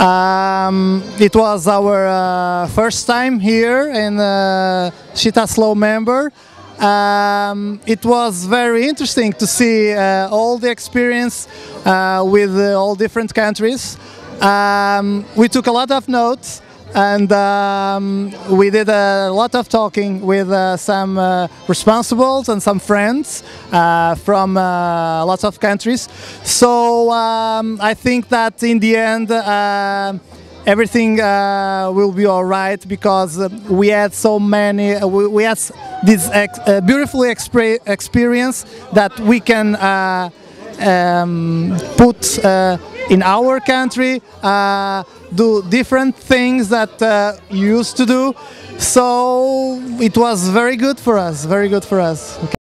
It was our first time here in Cittaslow member. It was very interesting to see all the experience with all different countries. We took a lot of notes, and we did a lot of talking with some responsibles and some friends from lots of countries. So I think that in the end everything will be all right, because we had so many, we had this beautiful experience that we can put in our country, do different things that you used to do. So it was very good for us, very good for us. Okay.